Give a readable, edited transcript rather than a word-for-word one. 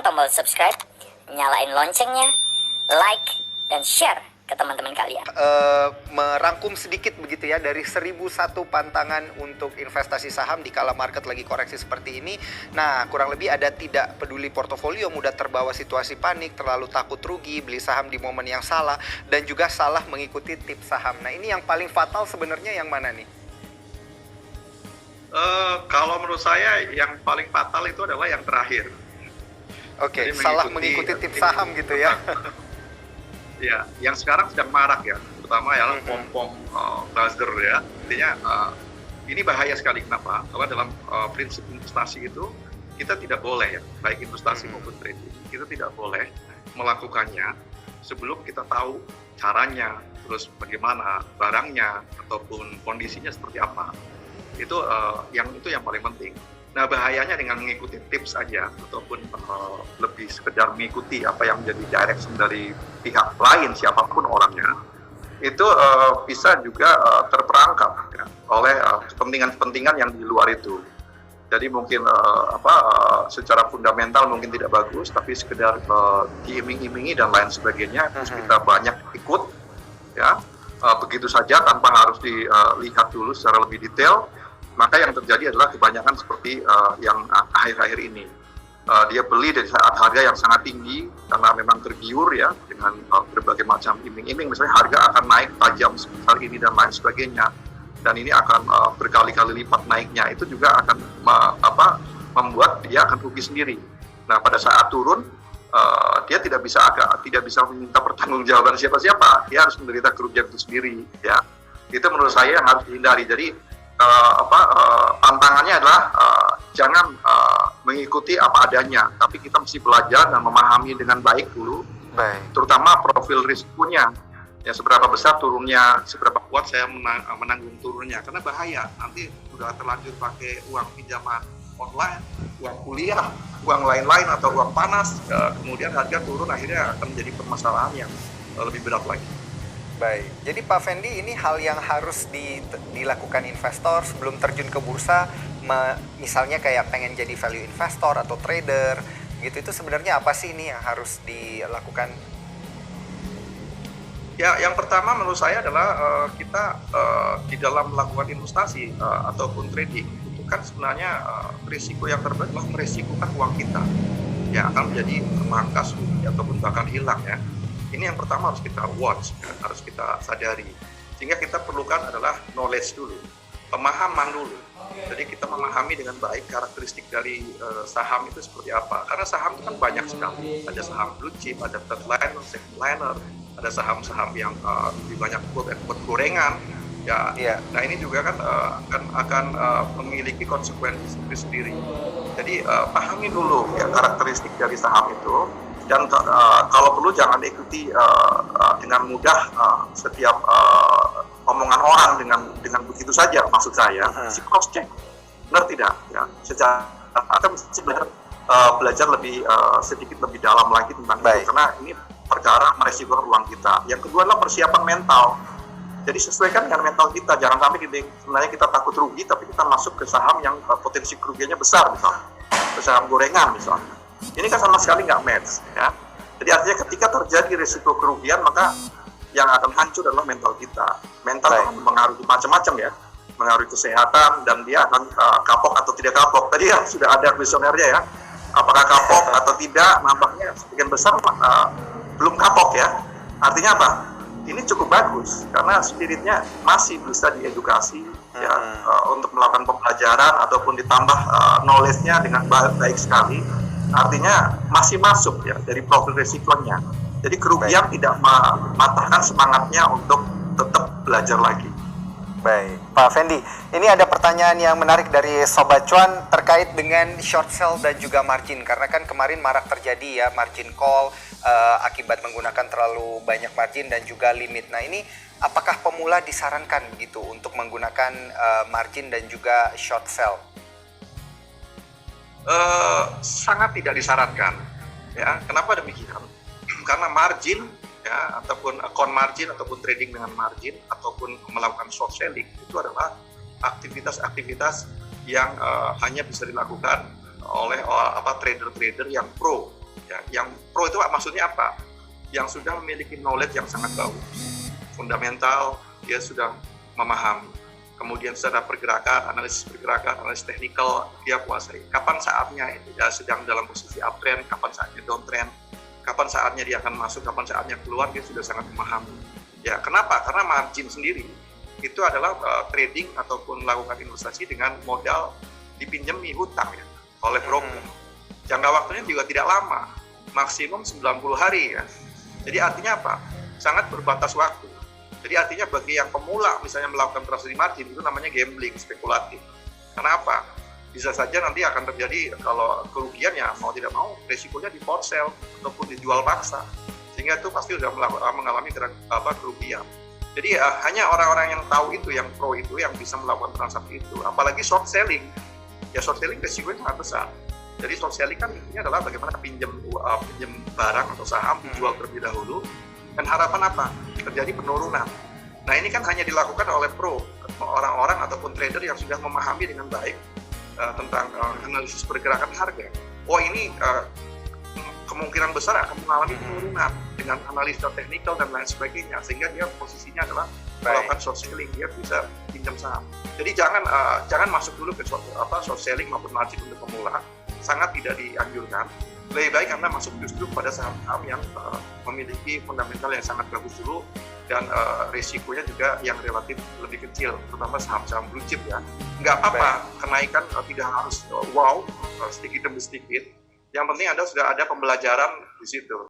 tombol subscribe, nyalain loncengnya, like, dan share ke teman-teman kalian. Merangkum sedikit begitu ya dari 1001 pantangan untuk investasi saham di kala market lagi koreksi seperti ini. Nah, kurang lebih ada tidak peduli portofolio, mudah terbawa situasi panik, terlalu takut rugi, beli saham di momen yang salah, dan juga salah mengikuti tips saham. Nah, ini yang paling fatal sebenarnya yang mana nih? Kalau menurut saya yang paling fatal itu adalah yang terakhir. Oke, salah mengikuti tips saham gitu ya. Ya, yang sekarang sedang marak ya, terutama ya pom-pom buzzer ya. Intinya ini bahaya sekali. Kenapa? Karena dalam prinsip investasi itu kita tidak boleh ya, baik investasi maupun trading, kita tidak boleh melakukannya sebelum kita tahu caranya, terus bagaimana barangnya ataupun kondisinya seperti apa. Itu yang paling penting. Nah, bahayanya dengan mengikuti tips saja ataupun lebih sekedar mengikuti apa yang menjadi direction dari pihak lain siapapun orangnya, itu bisa juga terperangkap ya, oleh kepentingan-kepentingan yang di luar itu. Jadi mungkin secara fundamental mungkin tidak bagus, tapi sekedar diiming-imingi dan lain sebagainya, terus kita banyak ikut ya begitu saja tanpa harus dilihat dulu secara lebih detail. Maka yang terjadi adalah kebanyakan seperti yang akhir-akhir ini. Dia beli dari saat harga yang sangat tinggi karena memang tergiur ya dengan berbagai macam iming-iming, misalnya harga akan naik tajam sebesar ini dan lain sebagainya, dan ini akan berkali-kali lipat naiknya. Itu juga akan membuat dia akan rugi sendiri. Nah, pada saat turun dia tidak bisa meminta pertanggungjawaban siapa-siapa, dia harus menderita kerugian itu sendiri ya. Itu menurut saya yang harus dihindari. Jadi tantangannya adalah jangan mengikuti apa adanya, tapi kita mesti belajar dan memahami dengan baik dulu, terutama profil risikonya, ya seberapa besar turunnya, seberapa kuat saya menanggung turunnya, karena bahaya nanti udah terlanjur pakai uang pinjaman online, uang kuliah, uang lain-lain atau uang panas, kemudian harga turun, akhirnya akan menjadi permasalahan yang lebih berat lagi. Baik, jadi Pak Fendi, ini hal yang harus dilakukan investor sebelum terjun ke bursa, misalnya kayak pengen jadi value investor atau trader, gitu, itu sebenarnya apa sih ini yang harus dilakukan? Ya, yang pertama menurut saya adalah kita di dalam melakukan investasi ataupun trading, itu kan sebenarnya risiko yang terberat adalah merisikokan uang kita, yang akan menjadi termangkas ataupun bahkan hilang ya. Ini yang pertama harus kita watch, harus kita sadari. Sehingga kita perlukan adalah knowledge dulu, pemahaman dulu. Jadi kita memahami dengan baik karakteristik dari saham itu seperti apa. Karena saham itu kan banyak sekali. Ada saham blue chip, ada third liner, second liner, ada saham-saham yang lebih banyak quote gorengan. Ya, Nah ini juga kan akan memiliki konsekuensi sendiri. Jadi pahami dulu ya karakteristik dari saham itu. Dan kalau perlu jangan ikuti dengan mudah setiap omongan orang dengan begitu saja. Maksud saya, mesti cross check, benar tidak? Ya, secara atau mesti belajar lebih sedikit lebih dalam lagi tentang itu, karena ini perkara meresikokan uang kita. Yang kedua adalah persiapan mental. Jadi sesuaikan dengan mental kita. Jangan sampai sebenarnya kita takut rugi, tapi kita masuk ke saham yang potensi kerugiannya besar, misalnya ke saham gorengan misalnya. Ini kan sama sekali nggak match ya. Jadi artinya ketika terjadi risiko kerugian, maka yang akan hancur adalah mental kita. Mental akan mempengaruhi macam-macam ya, mengaruhi kesehatan, dan dia akan kapok atau tidak kapok. Tadi kan sudah ada kuesionernya ya, apakah kapok atau tidak, nampaknya sebagian besar belum kapok ya. Artinya apa? Ini cukup bagus karena spiritnya masih bisa diedukasi ya, untuk melakukan pembelajaran ataupun ditambah knowledge-nya dengan baik sekali. Artinya masih masuk ya dari profil risikonya. Jadi kerugian tidak mematahkan semangatnya untuk tetap belajar lagi. Baik, Pak Fendi, ini ada pertanyaan yang menarik dari Sobat Cuan terkait dengan short sell dan juga margin. Karena kan kemarin marak terjadi ya margin call akibat menggunakan terlalu banyak margin dan juga limit. Nah ini apakah pemula disarankan begitu untuk menggunakan margin dan juga short sell? Sangat tidak disarankan ya. Kenapa demikian? Karena margin ya, ataupun account margin ataupun trading dengan margin ataupun melakukan short selling itu adalah aktivitas-aktivitas yang hanya bisa dilakukan oleh trader-trader yang pro Ya, yang pro itu maksudnya apa? Yang sudah memiliki knowledge yang sangat bagus, fundamental, dia sudah memahami. Kemudian secara pergerakan, analisis teknikal, dia kuasai. Kapan saatnya dia sedang dalam posisi uptrend, kapan saatnya downtrend, kapan saatnya dia akan masuk, kapan saatnya keluar, dia sudah sangat memahami. Ya, kenapa? Karena margin sendiri itu adalah trading ataupun melakukan investasi dengan modal dipinjami hutang ya, oleh broker. Jangka waktunya juga tidak lama, maksimum 90 hari ya. Jadi artinya apa? Sangat berbatas waktu. Jadi artinya bagi yang pemula misalnya melakukan transaksi margin itu namanya gambling, spekulatif. Kenapa? Bisa saja nanti akan terjadi kalau kerugiannya mau tidak mau resikonya di force sell ataupun dijual paksa. Sehingga itu pasti sudah mengalami kerugian. Jadi hanya orang-orang yang tahu itu, yang pro itu, yang bisa melakukan transaksi itu. Apalagi short selling. Ya short selling resikonya sangat besar. Jadi short selling kan intinya adalah bagaimana pinjam barang atau saham dijual terlebih dahulu. Dan harapan apa? Terjadi penurunan. Nah ini kan hanya dilakukan oleh pro, orang-orang ataupun trader yang sudah memahami dengan baik tentang analisis pergerakan harga. Oh ini kemungkinan besar akan mengalami penurunan dengan analisa teknikal dan lain sebagainya, sehingga dia posisinya adalah melakukan short selling, dia bisa pinjam saham. Jadi jangan masuk dulu ke short selling maupun margin untuk pemula, sangat tidak dianjurkan. Lebih baik Anda masuk justru pada saham-saham yang memiliki fundamental yang sangat bagus dulu dan risikonya juga yang relatif lebih kecil, terutama saham-saham blue chip ya. Nggak apa-apa, kenaikan tidak harus wow, sedikit demi sedikit. Yang penting Anda sudah ada pembelajaran di situ.